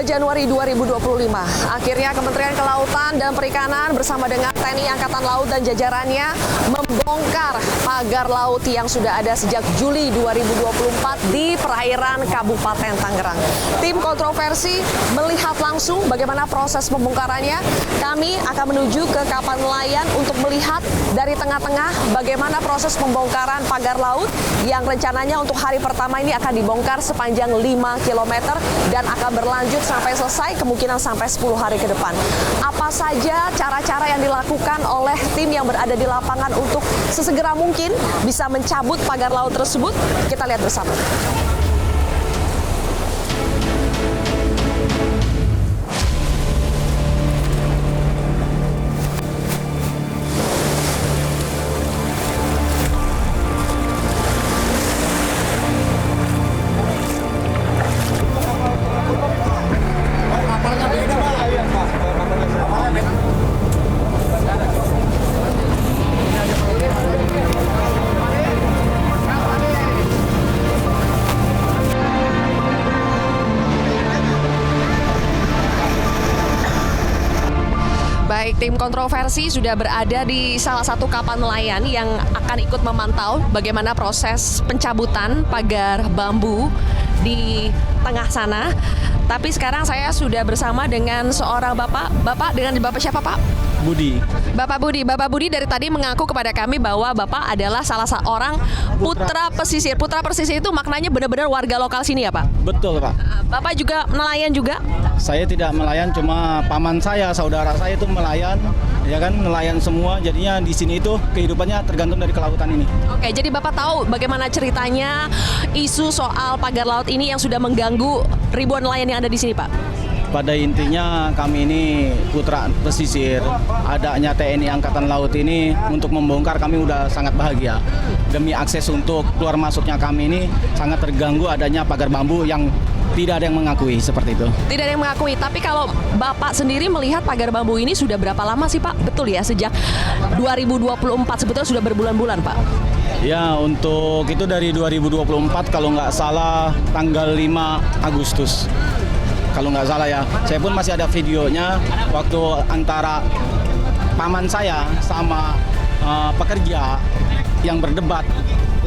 2 Januari 2025, akhirnya Kementerian Kelautan dan Perikanan bersama dengan TNI Angkatan Laut dan jajarannya membongkar pagar laut yang sudah ada sejak Juli 2024 di perairan Kabupaten Tangerang. Tim kontroversi melihat langsung bagaimana proses pembongkarannya. Kami akan menuju ke kapal nelayan untuk melihat dari tengah-tengah bagaimana proses pembongkaran pagar laut yang rencananya untuk hari pertama ini akan dibongkar sepanjang 5 km dan akan berlanjut sampai selesai, kemungkinan sampai 10 hari ke depan. Apa saja cara-cara yang dilakukan oleh tim yang berada di lapangan untuk sesegera mungkin bisa mencabut pagar laut tersebut? Kita lihat bersama. Baik, tim kontroversi sudah berada di salah satu kapal nelayan yang akan ikut memantau bagaimana proses pencabutan pagar bambu di tengah sana. Tapi sekarang saya sudah bersama dengan seorang bapak. Dengan bapak siapa, Pak? Budi. Bapak Budi dari tadi mengaku kepada kami bahwa Bapak adalah salah seorang putra pesisir. Putra pesisir itu maknanya benar-benar warga lokal sini ya, Pak? Betul, Pak. Bapak juga nelayan juga? Saya tidak nelayan, cuma paman saya, saudara saya itu nelayan, ya kan, nelayan semua. Jadinya di sini itu kehidupannya tergantung dari kelautan ini. Oke, jadi Bapak tahu bagaimana ceritanya isu soal pagar laut ini yang sudah mengganggu ribuan nelayan yang ada di sini, Pak? Pada intinya kami ini putra pesisir, adanya TNI Angkatan Laut ini untuk membongkar kami udah sangat bahagia. Demi akses untuk keluar masuknya kami ini sangat terganggu adanya pagar bambu yang tidak ada yang mengakui seperti itu. Tidak ada yang mengakui, tapi kalau Bapak sendiri melihat pagar bambu ini sudah berapa lama sih, Pak? Betul ya, sejak 2024, sebetulnya sudah berbulan-bulan, Pak? Ya, untuk itu dari 2024 kalau nggak salah tanggal 5 Agustus. Kalau nggak salah ya, saya pun masih ada videonya waktu antara paman saya sama pekerja yang berdebat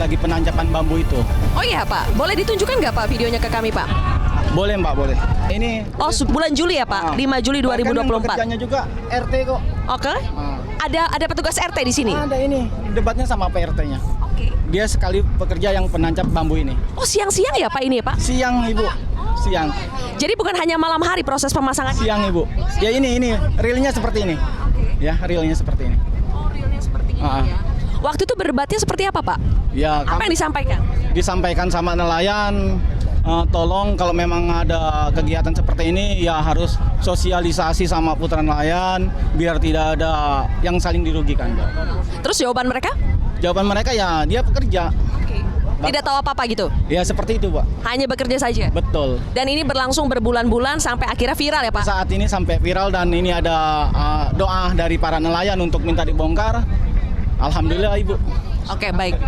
lagi penancapan bambu itu. Oh iya, Pak, boleh ditunjukkan nggak, Pak, videonya ke kami, Pak? Boleh, Mbak, boleh. Ini bulan Juli ya, Pak? 5 Juli 2024. Pekerjanya juga RT kok. Oke. Ada petugas RT di sini? Ada ini, debatnya sama PRT-nya. Oke. Dia sekali pekerja yang penancap bambu ini. Oh, siang-siang ya, Pak, ini ya, Pak? Siang, Ibu. Siang. Jadi bukan hanya malam hari proses pemasangan? Siang, Ibu. Ya ini realnya seperti ini. Ya, realnya seperti ini. Oh, realnya seperti ini ya. Waktu itu berdebatnya seperti apa, Pak? Ya, apa yang disampaikan? Disampaikan sama nelayan, tolong kalau memang ada kegiatan seperti ini ya harus sosialisasi sama putra nelayan biar tidak ada yang saling dirugikan. Terus jawaban mereka? Jawaban mereka ya dia pekerja. Tidak tahu apa-apa gitu? Ya seperti itu, Pak. Hanya bekerja saja? Betul. Dan ini berlangsung berbulan-bulan sampai akhirnya viral ya, Pak? Saat ini sampai viral dan ini ada doa dari para nelayan untuk minta dibongkar. Alhamdulillah, Ibu. Oke, baik.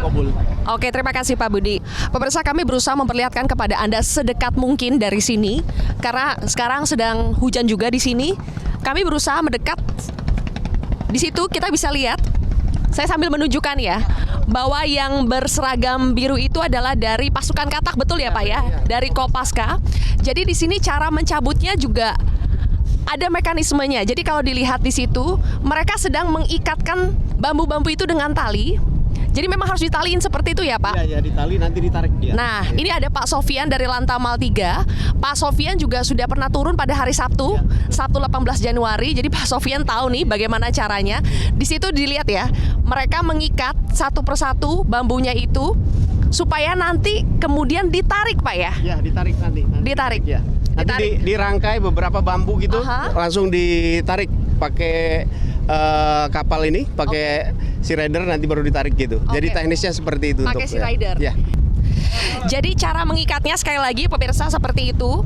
Oke, terima kasih Pak Budi. Pemirsa, kami berusaha memperlihatkan kepada Anda sedekat mungkin dari sini karena sekarang sedang hujan juga di sini. Kami berusaha mendekat. Di situ kita bisa lihat. Saya sambil menunjukkan ya bahwa yang berseragam biru itu adalah dari pasukan katak, betul ya, Pak ya? Dari Kopaska. Jadi di sini cara mencabutnya juga ada mekanismenya. Jadi kalau dilihat di situ, mereka sedang mengikatkan bambu-bambu itu dengan tali. Jadi memang harus ditaliin seperti itu ya, Pak? Iya, ditali nanti ditarik dia. Nah, ini ada Pak Sofian dari Lantamal 3. Pak Sofian juga sudah pernah turun pada hari Sabtu, Sabtu 18 Januari. Jadi Pak Sofian tahu nih bagaimana caranya. Di situ dilihat ya, mereka mengikat satu persatu bambunya itu supaya nanti kemudian ditarik, Pak ya? Ya, ditarik nanti. Ditarik. Ya. Nanti dirangkai beberapa bambu gitu, langsung ditarik pakai kapal ini, pakai sea rider nanti baru ditarik gitu. Jadi teknisnya seperti itu. Pakai sea rider. Ya. Jadi cara mengikatnya sekali lagi pemirsa seperti itu.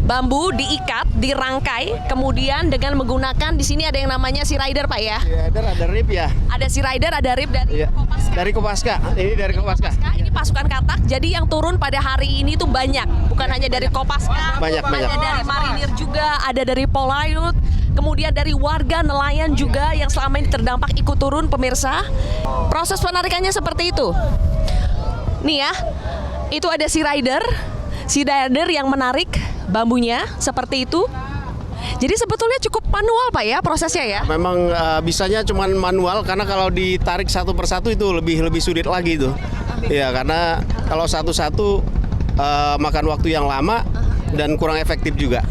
Bambu diikat, dirangkai, kemudian dengan menggunakan di sini ada yang namanya sea rider, Pak ya. Sea rider ada rib ya. Ada sea rider, ada rib dari Kopaska. Dari Kopaska. Ini dari Kopaska. Ini pasukan katak. Jadi yang turun pada hari ini tuh banyak, bukan hanya dari Kopaska, Banyak. ada dari marinir juga, ada dari Polairut, kemudian dari warga nelayan juga yang selama ini terdampak ikut turun, pemirsa. Proses penarikannya seperti itu. Nih ya, itu ada sea rider yang menarik bambunya seperti itu. Jadi sebetulnya cukup manual Pak ya prosesnya ya. Memang bisanya cuma manual karena kalau ditarik satu persatu itu lebih sulit lagi itu. Iya, karena kalau satu-satu makan waktu yang lama dan kurang efektif juga.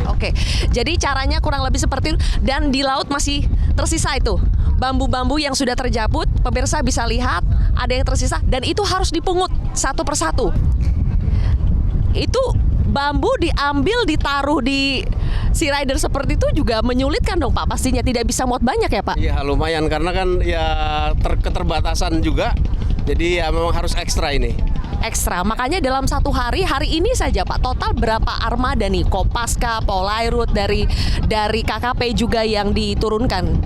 Oke. Jadi caranya kurang lebih seperti itu dan di laut masih tersisa itu bambu-bambu yang sudah terjabut. Pemirsa bisa lihat ada yang tersisa dan itu harus dipungut satu persatu. Itu bambu diambil ditaruh di sea rider seperti itu juga menyulitkan dong Pak, pastinya tidak bisa muat banyak ya Pak? Iya lumayan karena kan ya keterbatasan juga, jadi ya memang harus ekstra ini. Ekstra, makanya dalam satu hari ini saja Pak, total berapa armada nih Kopaska, Polairut dari KKP juga yang diturunkan?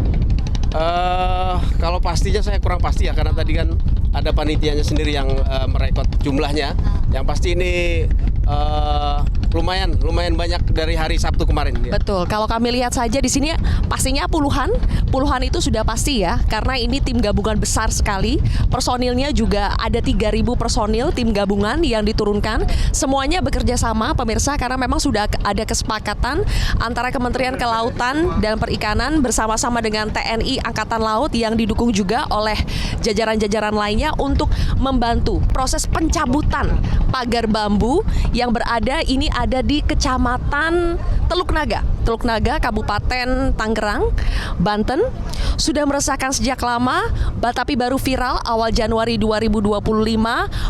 Kalau pastinya saya kurang pasti ya karena tadi kan ada panitianya sendiri yang merekod jumlahnya. Yang pasti ini lumayan banyak dari hari Sabtu kemarin. Ya. Betul. Kalau kami lihat saja di sini pastinya puluhan itu sudah pasti ya karena ini tim gabungan besar sekali. Personilnya juga ada 3.000 personil tim gabungan yang diturunkan. Semuanya bekerja sama pemirsa karena memang sudah ada kesepakatan antara Kementerian Kelautan dan Perikanan bersama-sama dengan TNI Angkatan Laut yang didukung juga oleh jajaran-jajaran lainnya untuk membantu proses pencabutan pagar bambu yang berada di Kecamatan Teluk Naga, Kabupaten Tangerang, Banten. Sudah meresahkan sejak lama, tapi baru viral awal Januari 2025.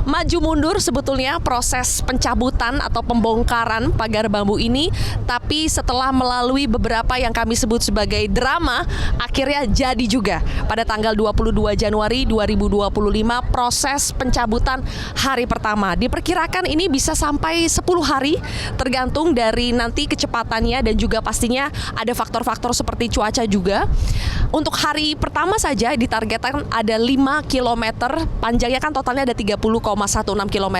Maju mundur sebetulnya proses pencabutan atau pembongkaran pagar bambu ini, tapi setelah melalui beberapa yang kami sebut sebagai drama, akhirnya jadi juga pada tanggal 22 Januari 2025 proses pencabutan hari pertama. Diperkirakan ini bisa sampai 10 hari tergantung dari nanti kecepatannya dan juga pastinya ada faktor-faktor seperti cuaca juga. Untuk hari pertama saja ditargetkan ada 5 km, panjangnya kan totalnya ada 30,16 km.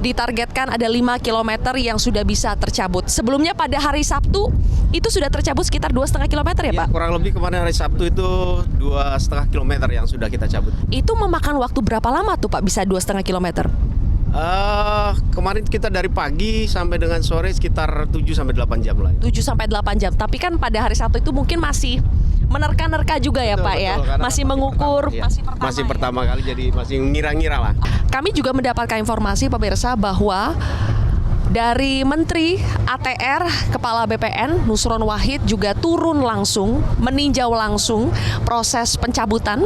Ditargetkan ada 5 km yang sudah bisa tercabut. Sebelumnya pada hari Sabtu itu sudah tercabut sekitar 2,5 km ya Pak? Kurang lebih kemarin hari Sabtu itu 2,5 km yang sudah kita cabut. Itu memakan waktu berapa lama tuh Pak bisa 2,5 km? Kemarin kita dari pagi sampai dengan sore sekitar 7-8 jam lah. 7-8 jam, tapi kan pada hari Sabtu itu mungkin masih menerka-nerka juga ya Pak ya, masih mengukur, masih pertama kali jadi masih ngira-ngira lah. Kami juga mendapatkan informasi pemirsa bahwa dari Menteri ATR Kepala BPN Nusron Wahid juga turun langsung, meninjau langsung proses pencabutan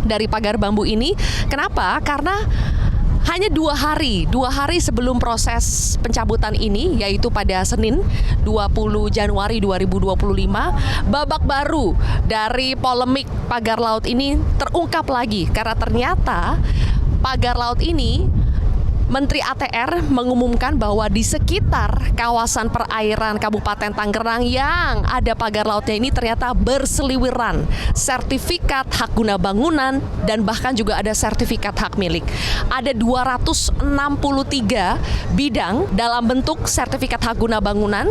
dari pagar bambu ini. Kenapa? Karena hanya 2 hari sebelum proses pencabutan ini, yaitu pada Senin 20 Januari 2025, babak baru dari polemik pagar laut ini terungkap lagi karena ternyata pagar laut ini Menteri ATR mengumumkan bahwa di sekitar kawasan perairan Kabupaten Tangerang yang ada pagar lautnya ini ternyata berseliweran sertifikat hak guna bangunan dan bahkan juga ada sertifikat hak milik. Ada 263 bidang dalam bentuk sertifikat hak guna bangunan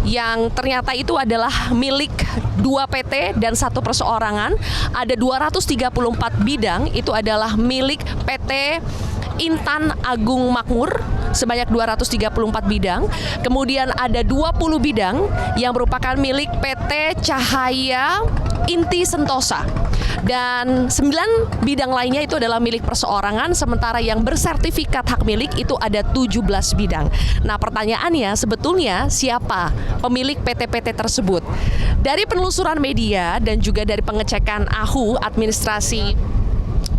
yang ternyata itu adalah milik 2 PT dan 1 perseorangan. Ada 234 bidang itu adalah milik PT Intan Agung Makmur sebanyak 234 bidang. Kemudian ada 20 bidang yang merupakan milik PT Cahaya Inti Sentosa. Dan 9 bidang lainnya itu adalah milik perseorangan, sementara yang bersertifikat hak milik itu ada 17 bidang. Nah pertanyaannya sebetulnya siapa pemilik PT-PT tersebut? Dari penelusuran media dan juga dari pengecekan AHU administrasi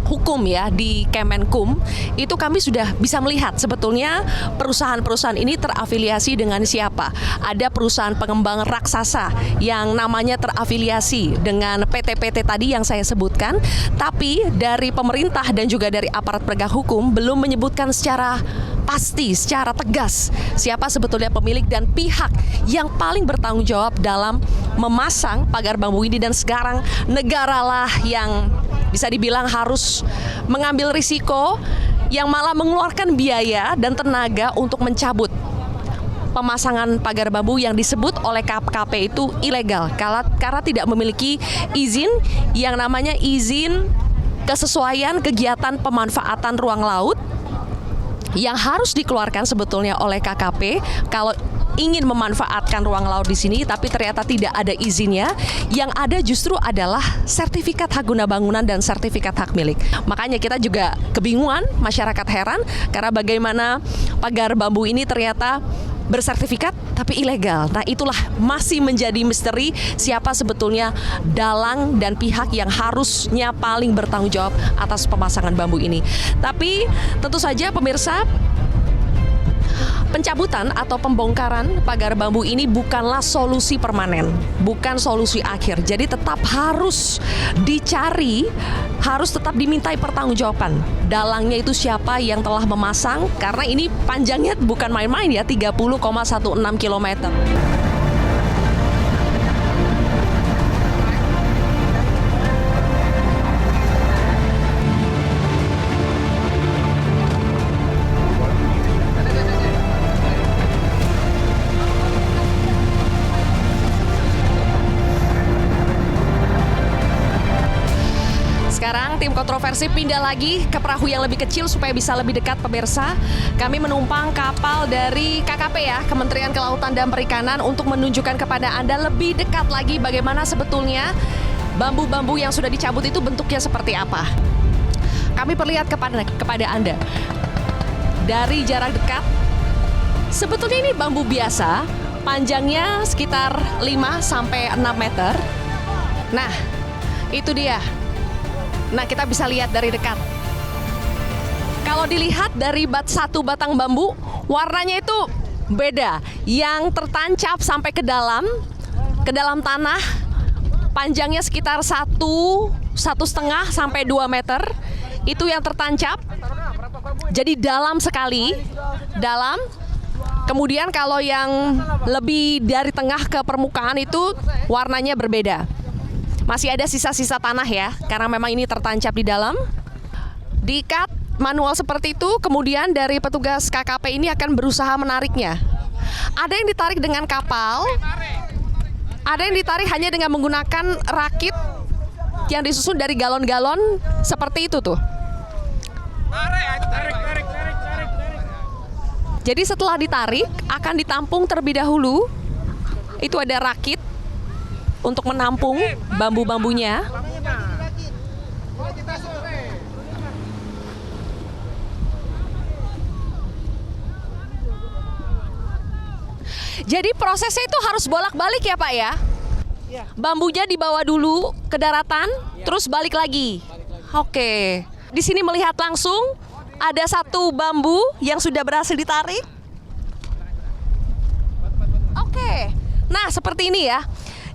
hukum ya di Kemenkum, itu kami sudah bisa melihat sebetulnya perusahaan-perusahaan ini terafiliasi dengan siapa. Ada perusahaan pengembang raksasa yang namanya terafiliasi dengan PT-PT tadi yang saya sebutkan, tapi dari pemerintah dan juga dari aparat penegak hukum belum menyebutkan secara pasti, secara tegas siapa sebetulnya pemilik dan pihak yang paling bertanggung jawab dalam memasang pagar bambu ini. Dan sekarang negaralah yang bisa dibilang harus mengambil risiko, yang malah mengeluarkan biaya dan tenaga untuk mencabut pemasangan pagar bambu yang disebut oleh KPKP itu ilegal karena tidak memiliki izin yang namanya izin kesesuaian kegiatan pemanfaatan ruang laut yang harus dikeluarkan sebetulnya oleh KKP kalau ingin memanfaatkan ruang laut di sini, tapi ternyata tidak ada izinnya. Yang ada justru adalah sertifikat hak guna bangunan dan sertifikat hak milik. Makanya kita juga kebingungan, masyarakat heran karena bagaimana pagar bambu ini ternyata bersertifikat tapi ilegal. Nah, itulah masih menjadi misteri siapa sebetulnya dalang dan pihak yang harusnya paling bertanggung jawab atas pemasangan bambu ini. Tapi tentu saja pemirsa, pencabutan atau pembongkaran pagar bambu ini bukanlah solusi permanen, bukan solusi akhir. Jadi tetap harus dicari, harus tetap dimintai pertanggungjawaban. Dalangnya itu siapa yang telah memasang, karena ini panjangnya bukan main-main ya, 30,16 km. Sekarang tim kontroversi pindah lagi ke perahu yang lebih kecil supaya bisa lebih dekat pemirsa. Kami menumpang kapal dari KKP ya, Kementerian Kelautan dan Perikanan, untuk menunjukkan kepada Anda lebih dekat lagi bagaimana sebetulnya bambu-bambu yang sudah dicabut itu bentuknya seperti apa. Kami perlihat kepada Anda dari jarak dekat. Sebetulnya ini bambu biasa, panjangnya sekitar 5-6 meter. Nah, itu dia. Nah, kita bisa lihat dari dekat. Kalau dilihat dari satu batang bambu, warnanya itu beda. Yang tertancap sampai ke dalam tanah, panjangnya sekitar 1,5 sampai 2 meter. Itu yang tertancap. Jadi dalam sekali, dalam. Kemudian kalau yang lebih dari tengah ke permukaan itu warnanya berbeda. Masih ada sisa-sisa tanah ya, karena memang ini tertancap di dalam. Diikat manual seperti itu, kemudian dari petugas KKP ini akan berusaha menariknya. Ada yang ditarik dengan kapal, ada yang ditarik hanya dengan menggunakan rakit yang disusun dari galon-galon seperti itu tuh. Jadi setelah ditarik, akan ditampung terlebih dahulu. Itu ada rakit untuk menampung bambu-bambunya. Jadi prosesnya itu harus bolak-balik ya Pak ya? Bambunya dibawa dulu ke daratan, terus balik lagi. Oke. Di sini melihat langsung ada satu bambu yang sudah berhasil ditarik. Oke. Nah, seperti ini ya.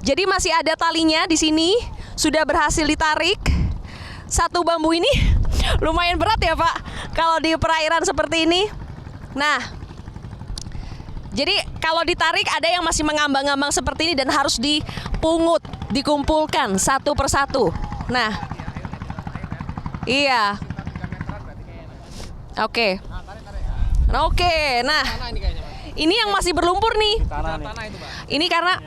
Jadi masih ada talinya di sini, sudah berhasil ditarik. Satu bambu ini lumayan berat ya Pak, kalau di perairan seperti ini. Nah, jadi kalau ditarik ada yang masih mengambang-ambang seperti ini dan harus dipungut, dikumpulkan satu persatu. Nah, iya. Oke. Nah, ini yang masih berlumpur nih. Ini karena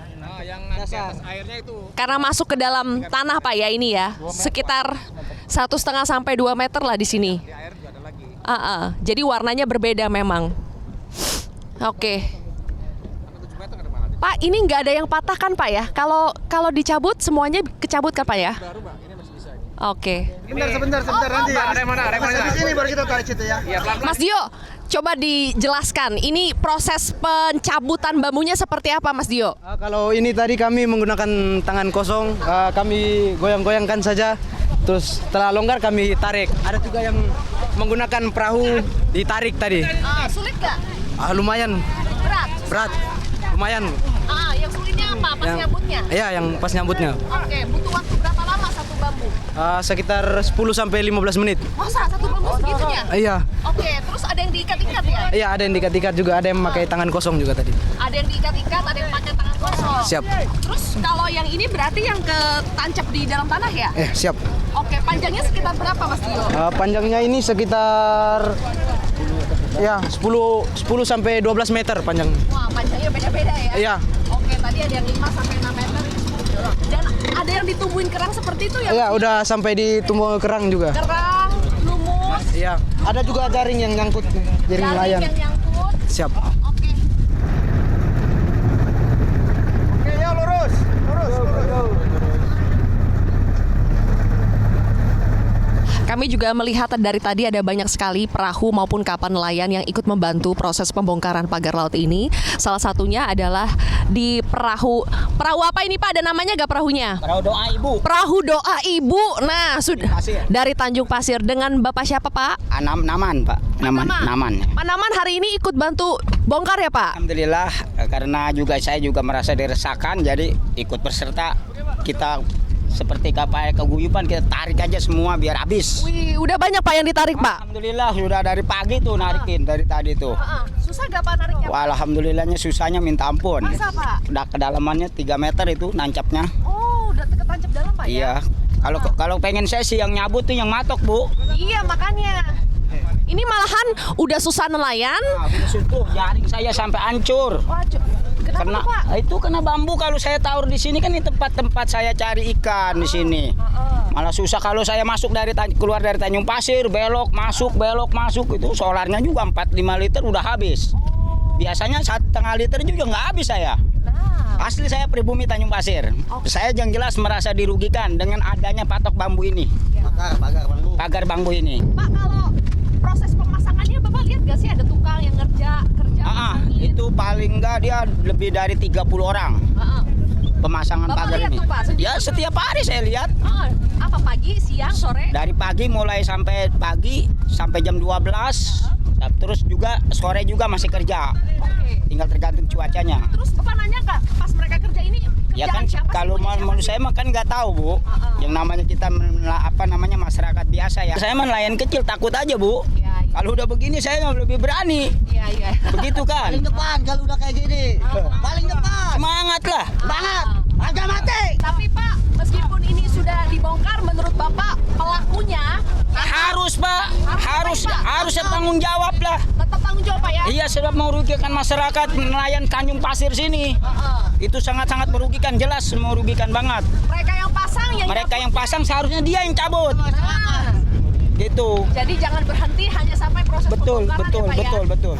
masuk ke dalam tanah Pak ya ini ya, sekitar 1,5 sampai 2 meter lah di sini. Jadi warnanya berbeda memang. Oke. Pak, ini nggak ada yang patah kan Pak ya? Kalau dicabut semuanya kecabut kan Pak ya? Oke. Sebentar nanti ya. Di sini baru kita tarik situ ya. Mas Dio, coba dijelaskan, ini proses pencabutan bambunya seperti apa Mas Dio? Kalau ini tadi kami menggunakan tangan kosong, kami goyang-goyangkan saja Terus setelah longgar kami tarik. Ada juga yang menggunakan perahu ditarik tadi. Sulit nggak? Lumayan Berat? berat, lumayan. Yang sulitnya apa? Pas Yang- nyambutnya? Iya, yang pas nyambutnya. Oke, butuh waktu berapa lama satu bambu? Sekitar 10 sampai 15 menit. Masa satu bambu segitunya? Iya. Oke, terus ada yang diikat-ikat ya? Iya, ada yang diikat-ikat juga, ada yang pakai tangan kosong juga tadi. Ada yang diikat-ikat, ada yang pakai tangan kosong. Siap. Terus kalau yang ini berarti yang ketancap di dalam tanah ya? Siap. Oke, panjangnya sekitar berapa Mas Dio? Panjangnya ini sekitar ya 10 sampai 12 meter panjangnya. Wah, panjangnya beda-beda ya? Iya. Oke, tadi ada yang 5 sampai 6 meter. Dan ada yang ditumbuhin kerang seperti itu ya? Iya, udah sampai di tumbuh kerang juga. Kerang, lumut, Iya. Ada juga jaring yang nyangkut, jaring nelayan. yang nyangkut. Siap. Oke. Oke, ya lurus. Kami juga melihat dari tadi ada banyak sekali perahu maupun kapal nelayan yang ikut membantu proses pembongkaran pagar laut ini. Salah satunya adalah di perahu apa ini Pak? Ada namanya gak perahunya? Perahu doa ibu. Perahu doa ibu. Nah, sudah Pasir. dari Tanjung Pasir dengan Bapak siapa Pak? Naman Pak. Naman. Pak Naman hari ini ikut bantu bongkar ya Pak? Alhamdulillah karena juga saya juga merasa diresahkan jadi ikut berserta kita seperti kapal keguyuban kita tarik aja semua biar habis. Wih, udah banyak Pak yang ditarik Pak? Alhamdulillah sudah dari pagi tuh narikin dari tadi tuh. Susah gak Pak nariknya? Wah, alhamdulillahnya susahnya minta ampun. Masa Pak? Udah kedalamannya 3 meter itu nancapnya. Oh, udah ketancap dalam Pak ya? Iya. Kalau pengen saya sih yang nyabut tuh yang matok, Bu. Iya, makanya. Ini malahan udah susah nelayan. Nah, tuh jaring saya sampai hancur. Wah, kenapa Pak? Itu kena bambu kalau saya taruh di sini kan ini tempat-tempat saya cari ikan di sini. Malah susah kalau saya masuk keluar dari Tanjung Pasir, belok masuk itu solarnya juga 4-5 liter udah habis. Biasanya 1,5 liter juga nggak habis saya. Asli saya pribumi Tanjung Pasir. Saya yang jelas merasa dirugikan dengan adanya patok bambu ini. Pagar bambu ini. Pak, kalau proses pemasangannya Bapak lihat gak sih ada tukang yang kerja masangin? Itu paling enggak dia lebih dari 30 orang. Pemasangan Bapak pagar lihat ini. tuh, Pak, sendiri? Ya setiap hari saya lihat. Apa pagi, siang, sore? Dari pagi mulai sampai jam 12. Terus juga sore juga masih kerja. Oke. Tinggal tergantung cuacanya. Terus Bapak nanya nggak pas mereka kerja ini Ya kerjaan kan siapa sih, kalau punya siapa menurut sih? saya mah kan nggak tahu, Bu. Yang namanya kita masyarakat biasa ya. Saya mah nelayan kecil takut aja, Bu. Iya. Kalau udah begini saya lebih berani. Iya. Begitu kan? depan kalau udah kayak gini. Paling depan. Semangat lah. Banget. Harga mati. Tapi Pak, meskipun ini sudah dibongkar, menurut Bapak pelakunya Harus, Pak. Harusnya tanggung jawab lah. tetap tanggung jawab Pak ya? Iya, sebab merugikan masyarakat nelayan Tanjung Pasir sini. Itu sangat-sangat merugikan, jelas merugikan banget. Mereka yang pasang Seharusnya dia yang cabut. Gitu. Jadi jangan berhenti hanya sampai proses Betul. pembongkaran ya Pak ya?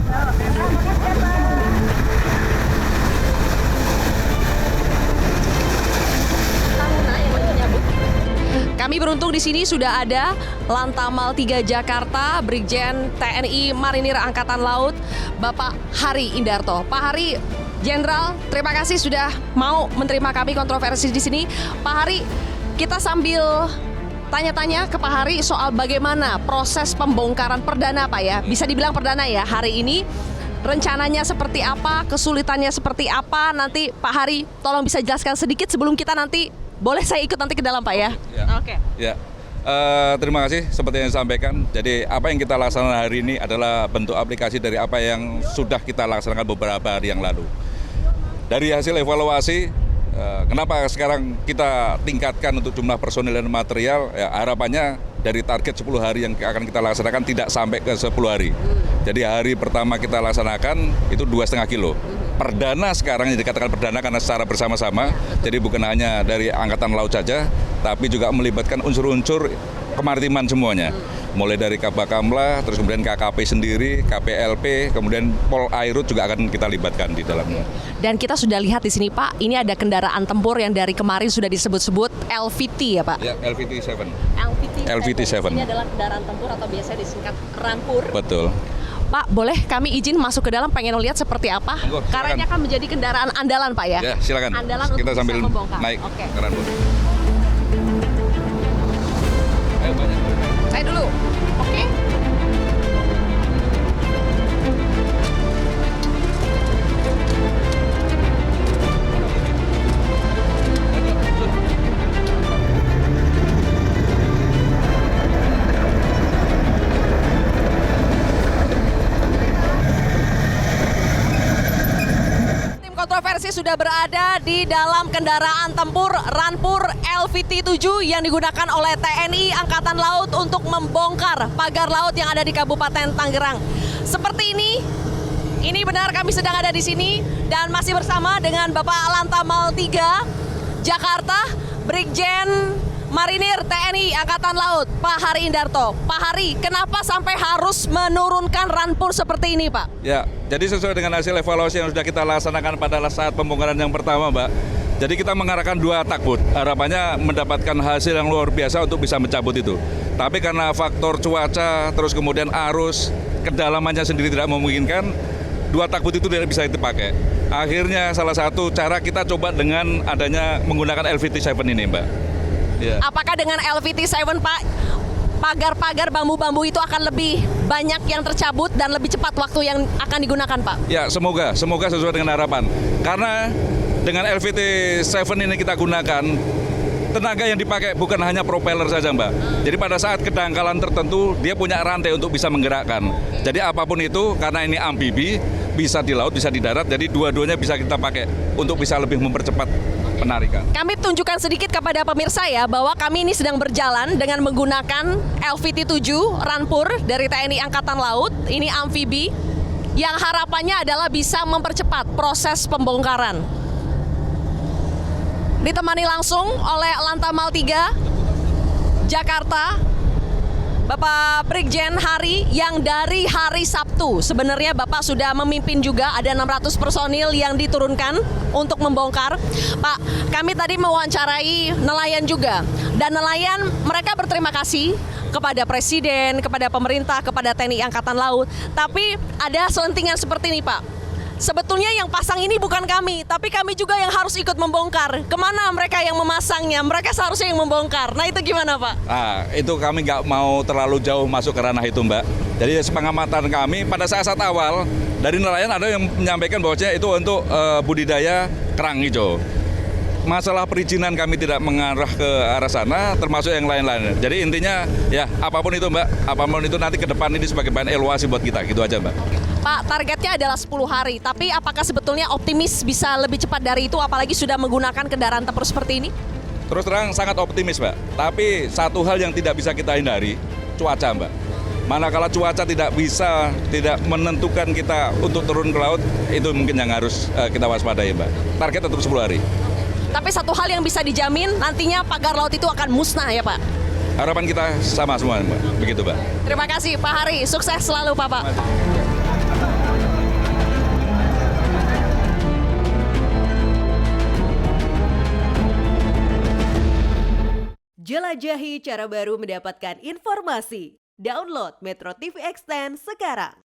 Kami beruntung di sini sudah ada Lantamal 3 Jakarta, Brigjen TNI Marinir Angkatan Laut, Bapak Hari Indarto. Pak Hari, Jenderal, terima kasih sudah mau menerima kami kontroversi di sini. Pak Hari, kita sambil tanya-tanya ke Pak Hari soal bagaimana proses pembongkaran perdana Pak ya. Bisa dibilang perdana ya hari ini. Rencananya seperti apa, kesulitannya seperti apa, nanti Pak Hari tolong bisa jelaskan sedikit sebelum kita nanti, boleh saya ikut nanti ke dalam Pak ya? Oke. Ya, terima kasih seperti yang disampaikan. Jadi apa yang kita laksanakan hari ini adalah bentuk aplikasi dari apa yang sudah kita laksanakan beberapa hari yang lalu. Dari hasil evaluasi, kenapa sekarang kita tingkatkan untuk jumlah personil dan material, ya, harapannya dari target 10 hari yang akan kita laksanakan tidak sampai ke 10 hari. Jadi hari pertama kita laksanakan itu 2,5 kilo. Perdana sekarang yang dikatakan perdana karena secara bersama-sama, jadi bukan hanya dari Angkatan Laut saja, tapi juga melibatkan unsur-unsur kemaritiman semuanya. Mulai dari Kabakamla, terus kemudian KKP sendiri, KPLP, kemudian Pol Airut juga akan kita libatkan di dalamnya. Dan kita sudah lihat di sini Pak, ini ada kendaraan tempur yang dari kemarin sudah disebut-sebut LVT ya Pak? Ya, LVT-7. LVT-7. Ini adalah kendaraan tempur atau biasa disingkat rampur. Betul. Pak, boleh kami izin masuk ke dalam, pengen lihat seperti apa? Monggo, silakan. Karena ini akan menjadi kendaraan andalan Pak ya? Ya, silakan. Andalan Kita untuk sambil bisa membongkar. naik Oke. kendaraan. dulu. Oke. Kontroversi sudah berada di dalam kendaraan tempur Rampur LVT-7 yang digunakan oleh TNI Angkatan Laut untuk membongkar pagar laut yang ada di Kabupaten Tangerang. Seperti ini benar kami sedang ada di sini dan masih bersama dengan Bapak Lantamal 3 Jakarta, Brigjen Marinir TNI Angkatan Laut, Pak Hari Indarto. Pak Hari, kenapa sampai harus menurunkan Rampur seperti ini, Pak? Ya, jadi sesuai dengan hasil evaluasi yang sudah kita laksanakan pada saat pembongkaran yang pertama, Mbak. Jadi kita mengarahkan 2 takbut, harapannya mendapatkan hasil yang luar biasa untuk bisa mencabut itu. Tapi karena faktor cuaca, terus kemudian arus, kedalamannya sendiri tidak memungkinkan, 2 takbut itu tidak bisa dipakai. Akhirnya salah satu cara kita coba dengan adanya menggunakan LVT-7 ini, Mbak. Ya. Apakah dengan LVT-7, Pak, pagar-pagar bambu-bambu itu akan lebih banyak yang tercabut dan lebih cepat waktu yang akan digunakan, Pak? Ya, semoga sesuai dengan harapan. Karena dengan LVT-7 ini kita gunakan, tenaga yang dipakai bukan hanya propeller saja, Mbak. Jadi pada saat kedangkalan tertentu, dia punya rantai untuk bisa menggerakkan. Jadi apapun itu, karena ini amfibi, bisa di laut, bisa di darat, jadi dua-duanya bisa kita pakai untuk bisa lebih mempercepat penarikan. Kami tunjukkan sedikit kepada pemirsa ya bahwa kami ini sedang berjalan dengan menggunakan LVT-7 Rampur dari TNI Angkatan Laut. Ini amfibi yang harapannya adalah bisa mempercepat proses pembongkaran. Ditemani langsung oleh Lantamal 3 Jakarta, Bapak Brigjen Hari yang dari hari Sabtu. Sebenarnya Bapak sudah memimpin juga, ada 600 personil yang diturunkan untuk membongkar. Pak, kami tadi mewawancarai nelayan juga. Dan nelayan mereka berterima kasih kepada Presiden, kepada pemerintah, kepada TNI Angkatan Laut. Tapi ada selentingan seperti ini, Pak. Sebetulnya yang pasang ini bukan kami, tapi kami juga yang harus ikut membongkar. Kemana mereka yang memasangnya? Mereka seharusnya yang membongkar. Nah itu gimana, Pak? Nah, itu kami nggak mau terlalu jauh masuk ke ranah itu, Mbak. Jadi sepengamatan kami pada saat awal dari nelayan ada yang menyampaikan bahwasanya itu untuk budidaya kerang hijau. Masalah perizinan kami tidak mengarah ke arah sana, termasuk yang lain-lain. Jadi intinya ya apapun itu, Mbak, apapun itu nanti ke depan ini sebagai bahan evaluasi buat kita, gitu aja, Mbak. Pak, targetnya adalah 10 hari, tapi apakah sebetulnya optimis bisa lebih cepat dari itu, apalagi sudah menggunakan kendaraan tempur seperti ini? Terus terang sangat optimis, Mbak. Tapi satu hal yang tidak bisa kita hindari, cuaca, Mbak. Manakala cuaca tidak menentukan kita untuk turun ke laut, itu mungkin yang harus kita waspadai, Mbak. Target tetap 10 hari. Tapi satu hal yang bisa dijamin, nantinya pagar laut itu akan musnah ya, Pak? Harapan kita sama semua, Mbak. Begitu, Mbak. Terima kasih, Pak Hari. Sukses selalu, Bapak. Jelajahi cara baru mendapatkan informasi. Download Metro TV Extend sekarang.